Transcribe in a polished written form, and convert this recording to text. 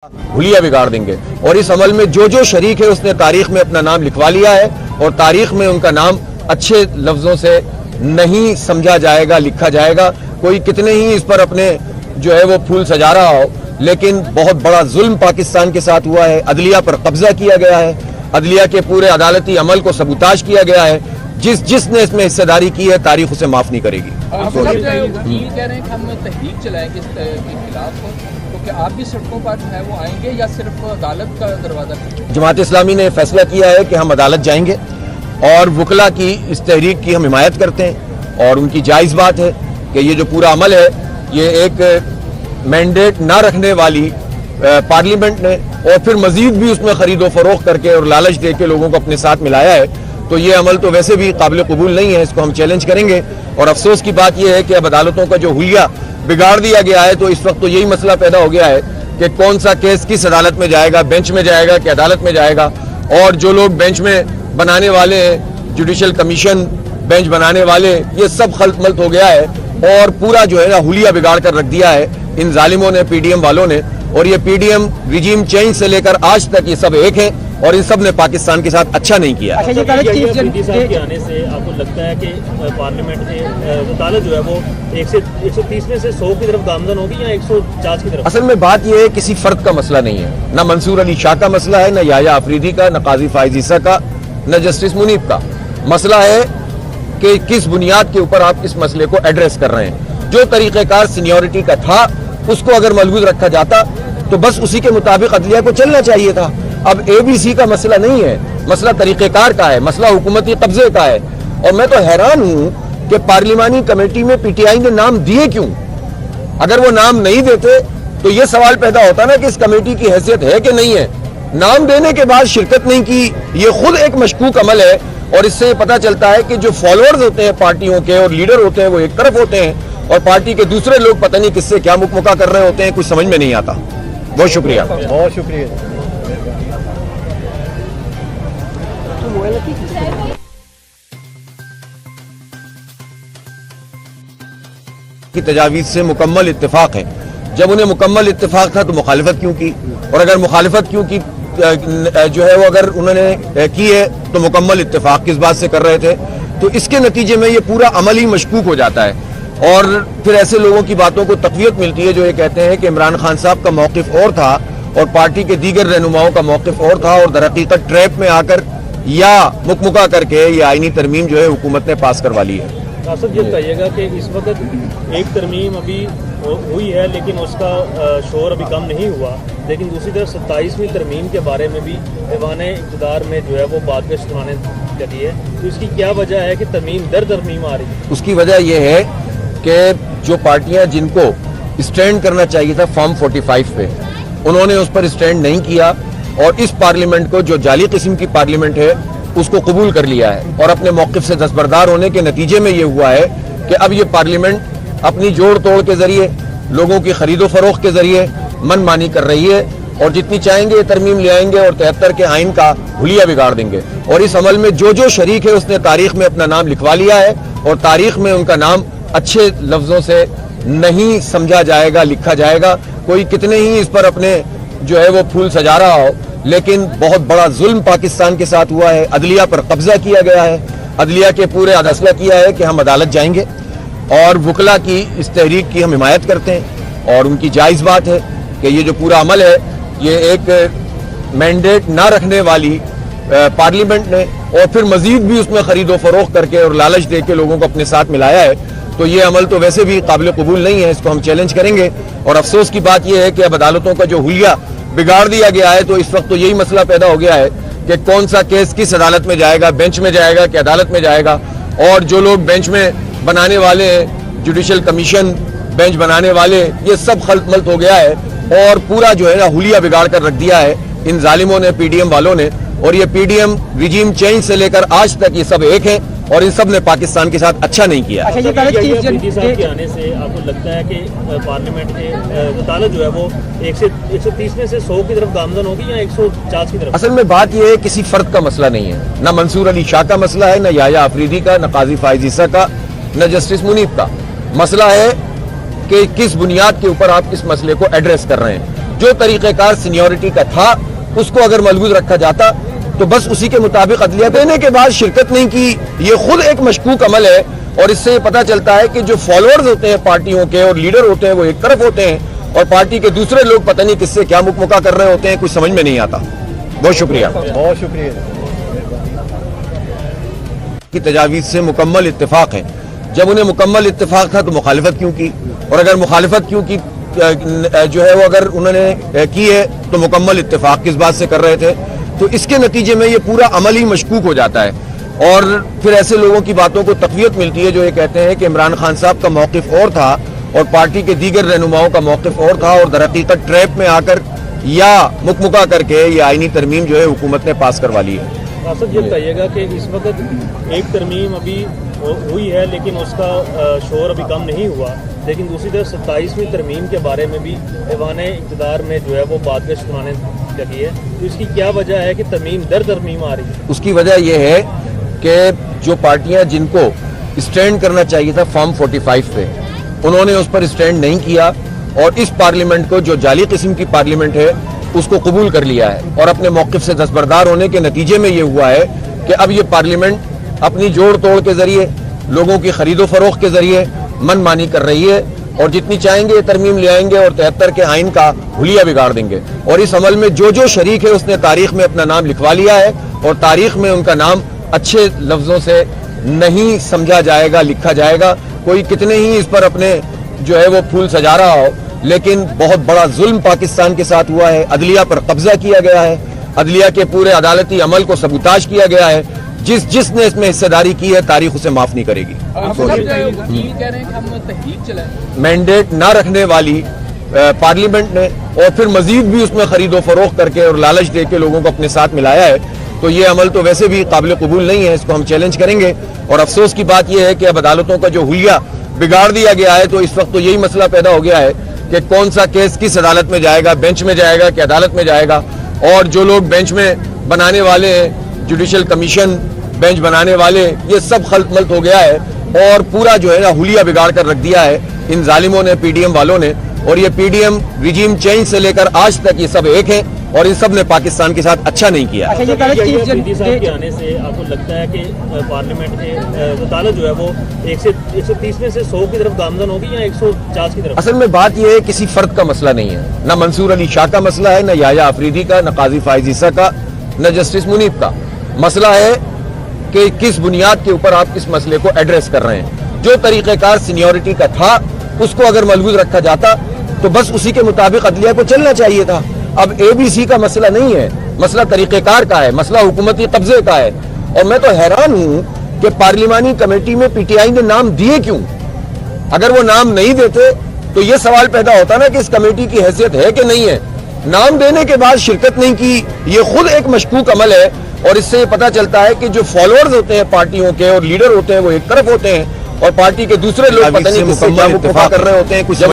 हुलिया बिगाड़ देंगे। और इस अमल में जो जो शरीक है उसने तारीख में अपना नाम लिखवा लिया है और तारीख में उनका नाम अच्छे लफ्जों से नहीं समझा जाएगा, लिखा जाएगा। कोई कितने ही इस पर अपने जो है वो फूल सजा रहा हो, लेकिन बहुत बड़ा जुल्म पाकिस्तान के साथ हुआ है। अदलिया पर कब्जा किया गया है, अदलिया के पूरे अदालती अमल को सबूताज किया गया है। जिसने इसमें हिस्सेदारी की है तारीख उसे माफ नहीं करेगी। आप कह रहे हैं कि हम तहरीक चलाएंगे इसके खिलाफ, तो क्या आप भी सड़कों पर है वो आएंगे या सिर्फ अदालत का दरवाजा? जमात इस्लामी ने फैसला किया है कि हम अदालत जाएंगे और वकला की इस तहरीक की हम हिमायत करते हैं और उनकी जायज़ बात है कि ये जो पूरा अमल है ये एक मैंडेट ना रखने वाली पार्लियामेंट ने और फिर मजीद भी उसमें खरीदो फरोख्त करके और लालच दे के लोगों को अपने साथ मिलाया है, तो ये अमल तो वैसे भी काबिल कबूल नहीं है। इसको हम चैलेंज करेंगे। और अफसोस की बात यह है कि अब अदालतों का जो हुलिया बिगाड़ दिया गया है, तो इस वक्त तो यही मसला पैदा हो गया है कि कौन सा केस किस अदालत में जाएगा, बेंच में जाएगा कि अदालत में जाएगा। और जो लोग बेंच में बनाने वाले हैं, जुडिशल कमीशन बेंच बनाने वाले, ये सब खल्त मल्त हो गया है और पूरा जो है ना हुलिया बिगाड़ कर रख दिया है इन जालिमों ने, पीडीएम वालों ने। और ये पीडीएम रिजीम चेंज से लेकर आज तक ये सब एक है और इन सब ने पाकिस्तान के साथ अच्छा नहीं किया। अच्छा, मोदी साहब के आने से आपको लगता है कि पार्लियामेंट में अदालत जो है वो 130 में से 100 की तरफ गामजन होगी या 150 की तरफ? असल में बात यह है किसी फर्द का मसला नहीं है, ना मंसूर अली शाह का मसला है, ना याया अफरीदी का, ना काजी फाइज ईसा का, न जस्टिस मुनीब का। मसला है कि किस बुनियाद के ऊपर आप इस मसले को एड्रेस कर रहे हैं। जो तरीक़ेकार सीनियरिटी का था उसको अगर मलबूज रखा जाता तो बस उसी के मुताबिक अदलिया को चलना चाहिए था। अब ABC का मसला नहीं है, मसला तरीक़ेकार का है, मसला हुकूमती कब्जे का है। और मैं तो हैरान हूं कि पार्लिमानी कमेटी में PTI ने नाम दिए क्यों? अगर वो नाम नहीं देते तो ये सवाल पैदा होता ना कि इस कमेटी की हैसियत है कि नहीं है। नाम देने के बाद शिरकत नहीं की, ये खुद एक मशकूक अमल है। और इससे पता चलता है कि जो फॉलोअर्स होते हैं पार्टियों के और लीडर होते हैं वो एक तरफ होते हैं और पार्टी के दूसरे लोग पता नहीं किससे क्या मुकमुका कर रहे होते हैं, कुछ समझ में नहीं आता। बहुत शुक्रिया। बहुत शुक्रिया। की तजावीज़ से मुकम्मल इत्तेफाक है। जब उन्हें मुकम्मल इत्तेफाक था तो मुखालिफत क्यों की? और अगर मुखालिफत क्यों की जो है वो अगर उन्होंने की है तो मुकम्मल इत्तेफाक किस बात से कर रहे थे? तो इसके नतीजे में ये पूरा अमल ही मशकूक हो जाता है और फिर ऐसे लोगों की बातों को तक़वियत मिलती है जो ये कहते हैं कि इमरान खान साहब का मौक़िफ़ और था और पार्टी के दीगर रहनुमाओं का मौक़िफ़ और था और दरहकीकत ट्रैप में आकर या मुकमुका करके ये आईनी तरमीम जो है हुकूमत ने पास करवा ली है। साहब ये बताइएगा कि इस वक्त एक तरमीम अभी हुई है लेकिन उसका शोर अभी कम नहीं हुआ, लेकिन दूसरी तरफ 27वीं तरमीम के बारे में भी ऐवान इक़्तिदार में जो है वो बात सुनाने लगी है। तो इसकी क्या वजह है कि तरमीम दर तरमीम आ रही है? उसकी वजह यह है कि जो पार्टियां जिनको स्टैंड करना चाहिए था फॉर्म 45 पे, उन्होंने उस पर स्टैंड नहीं किया और इस पार्लियामेंट को जो जाली किस्म की पार्लियामेंट है उसको कबूल कर लिया है। और अपने मौक़िफ़ से दस्तबरदार होने के नतीजे में ये हुआ है कि अब ये पार्लियामेंट अपनी जोड़ तोड़ के जरिए, लोगों की खरीदो फरोख्त के जरिए मनमानी कर रही है और जितनी चाहेंगे ये तरमीम ले आएंगे और 73 के आइन का हुलिया बिगाड़ देंगे। और इस अमल में जो जो शरीक है उसने तारीख में अपना नाम लिखवा लिया है और तारीख में उनका नाम अच्छे लफ्जों से नहीं समझा जाएगा, लिखा जाएगा। कोई कितने ही इस पर अपने जो है वो फूल सजा रहा हो, लेकिन बहुत बड़ा जुल्म पाकिस्तान के साथ हुआ है। अदलिया पर कब्जा किया गया है, अदलिया के पूरे फैसला किया है कि हम अदालत जाएंगे और वकला की इस तहरीक की हम हिमायत करते हैं और उनकी जायज़ बात है कि ये जो पूरा अमल है ये एक मैंडेट ना रखने वाली पार्लियामेंट ने और फिर मजीद भी उसमें खरीदो फरोख्त करके और लालच दे के लोगों को अपने साथ मिलाया है, तो ये अमल तो वैसे भी काबिल कबूल नहीं है। इसको हम चैलेंज करेंगे। और अफसोस की बात यह है कि अब अदालतों का जो हुलिया बिगाड़ दिया गया है, तो इस वक्त तो यही मसला पैदा हो गया है कि कौन सा केस किस अदालत में जाएगा, बेंच में जाएगा कि अदालत में जाएगा। और जो लोग बेंच में बनाने वाले हैं, जुडिशल कमीशन बेंच बनाने वाले, ये सब खल्त मल्त हो गया है और पूरा जो है ना हुलिया बिगाड़ कर रख दिया है इन जालिमों ने, पीडीएम वालों ने। और ये पीडीएम रिजीम चेंज से लेकर आज तक ये सब एक है और इन सब ने पाकिस्तान के साथ अच्छा नहीं किया। अच्छा, मोदी साहब के आने से आपको लगता है कि पार्लियामेंट में अदालत जो है वो 130 में से 100 की तरफ गामजन होगी या 150 की तरफ? असल में बात यह है किसी फर्द का मसला नहीं है, ना मंसूर अली शाह का मसला है, ना याया अफरीदी का, ना काजी फाइज ईसा का, न जस्टिस मुनीब का। मसला है कि किस बुनियाद के ऊपर आप इस मसले को एड्रेस कर रहे हैं। جو طریقہ کار سینیورٹی کا تھا اس کو اگر ملحوظ رکھا جاتا تو بس اسی کے مطابق عدلیہ دینے کے بعد شرکت نہیں کی، یہ خود ایک مشکوک عمل ہے، اور اس سے یہ پتہ چلتا ہے کہ جو فالوورز ہوتے ہیں پارٹیوں کے اور لیڈر ہوتے ہیں وہ ایک طرف ہوتے ہیں، اور پارٹی کے دوسرے لوگ پتہ نہیں کس سے کیا مکمکا کر رہے ہوتے ہیں، کچھ سمجھ میں نہیں آتا۔ بہت شکریہ۔ بہت شکریہ۔ کی تجاویز سے مکمل اتفاق ہے، جب انہیں مکمل اتفاق تھا تو مخالفت کیوں کی، اور اگر مخالفت کیوں کی جو ہے وہ اگر انہوں نے کی ہے تو مکمل اتفاق کس بات سے کر رہے تھے، تو اس کے نتیجے میں یہ پورا عمل ہی مشکوک ہو جاتا ہے، اور پھر ایسے لوگوں کی باتوں کو تقویت ملتی ہے جو یہ کہتے ہیں کہ عمران خان صاحب کا موقف اور تھا اور پارٹی کے دیگر رہنماؤں کا موقف اور تھا، اور در حقیقت ٹریپ میں آ کر یا مکمکا کر کے یہ آئینی ترمیم جو ہے حکومت نے پاس کروا لی ہے۔ آصف یہ بتائیے گا کہ اس وقت ایک ترمیم ابھی ہوئی ہے لیکن اس کا شور ابھی کم نہیں ہوا، لیکن دوسری طرف 27ویں ترمیم کے بارے میں بھی ایوان اقتدار میں جو ہے وہ بات سنانے لگی ہے، تو اس کی کیا وجہ ہے کہ ترمیم در ترمیم آ رہی ہے؟ اس کی وجہ یہ ہے کہ جو پارٹیاں جن کو اسٹینڈ کرنا چاہیے تھا فارم 45 پہ، انہوں نے اس پر اسٹینڈ نہیں کیا، اور اس پارلیمنٹ کو جو جعلی قسم کی پارلیمنٹ ہے اس کو قبول کر لیا ہے، اور اپنے موقف سے دستبردار ہونے کے نتیجے میں یہ ہوا ہے کہ اب یہ پارلیمنٹ اپنی جوڑ توڑ کے ذریعے، لوگوں کی خرید و فروخت کے ذریعے من مانی کر رہی ہے، اور جتنی چاہیں گے یہ ترمیم لے آئیں گے اور 73 کے آئین کا حلیہ بگاڑ دیں گے، اور اس عمل میں جو شریک ہے اس نے تاریخ میں اپنا نام لکھوا لیا ہے، اور تاریخ میں ان کا نام اچھے لفظوں سے نہیں سمجھا جائے گا، لکھا جائے گا، کوئی کتنے ہی اس پر اپنے جو ہے وہ پھول سجا رہا ہو، لیکن بہت بڑا ظلم پاکستان کے ساتھ ہوا ہے، عدلیہ پر قبضہ کیا گیا ہے، عدلیہ کے پورے عدالتی عمل کو سبوتاج کیا گیا ہے، جس نے اس میں حصہ داری کی ہے تاریخ اسے معاف نہیں کرے گی۔ وکیل کہہ رہے ہیں کہ ہم تحقیق چلائیں، مینڈیٹ نہ رکھنے والی پارلیمنٹ نے، اور پھر مزید بھی اس میں خرید و فروخت کر کے اور لالچ دے کے لوگوں کو اپنے ساتھ ملایا ہے، تو یہ عمل تو ویسے بھی قابل قبول نہیں ہے، اس کو ہم چیلنج کریں گے، اور افسوس کی بات یہ ہے کہ اب عدالتوں کا جو حلیہ بگاڑ دیا گیا ہے، تو اس وقت تو یہی مسئلہ پیدا ہو گیا ہے کہ کون سا کیس کس عدالت میں جائے گا، بینچ میں جائے گا کہ عدالت میں جائے گا، اور جو لوگ بینچ میں بنانے والے ہیں، جوڈیشل کمیشن بینچ بنانے والے، یہ سب خلط ملط ہو گیا ہے، اور پورا جو ہے نا حلیہ بگاڑ کر رکھ دیا ہے ان ظالموں نے، پی ڈی ایم والوں نے، اور یہ P D M regime change سے لے کر آج تک یہ سب ایک ہیں، اور ان سب نے پاکستان کے ساتھ اچھا نہیں کیا۔ پریتی صاحب کے آنے سے آپ کو لگتا ہے کہ پارلیمنٹ کے عدالت جو ہے وہ 130 میں سے 100 کی طرف گامزن ہوگی یا 150 کی طرف؟ اصل میں بات یہ ہے کسی فرد کا مسئلہ نہیں ہے، نہ منصور علی شاہ کا مسئلہ ہے، نہ یحییٰ آفریدی کا، نہ قاضی فائز عیسیٰ کا، نہ جسٹس منیب کا۔ مسئلہ ہے کہ کس بنیاد کے اوپر آپ اس مسئلے کو ایڈریس کر رہے ہیں۔ جو طریقہ کار سینیورٹی کا تھا اس کو اگر ملحوظ رکھا جاتا تو بس اسی کے مطابق عدلیہ کو چلنا چاہیے تھا۔ اب اے بی سی کا مسئلہ نہیں ہے، مسئلہ طریقہ کار کا ہے، مسئلہ حکومتی قبضے کا ہے، اور میں تو حیران ہوں کہ پارلیمانی کمیٹی میں پی ٹی آئی نے نام دیے کیوں؟ اگر وہ نام نہیں دیتے تو یہ سوال پیدا ہوتا نا کہ اس کمیٹی کی حیثیت ہے کہ نہیں ہے۔ نام دینے کے بعد شرکت نہیں کی، یہ خود ایک مشکوک عمل ہے، اور اس سے یہ پتہ چلتا ہے کہ جو فالوورز ہوتے ہیں پارٹیوں کے اور لیڈر ہوتے ہیں وہ ایک طرف ہوتے ہیں، اور پارٹی کے دوسرے لوگ پتہ نہیں کس سے کیا مکمل کر رہے ہوتے ہیں، کچھ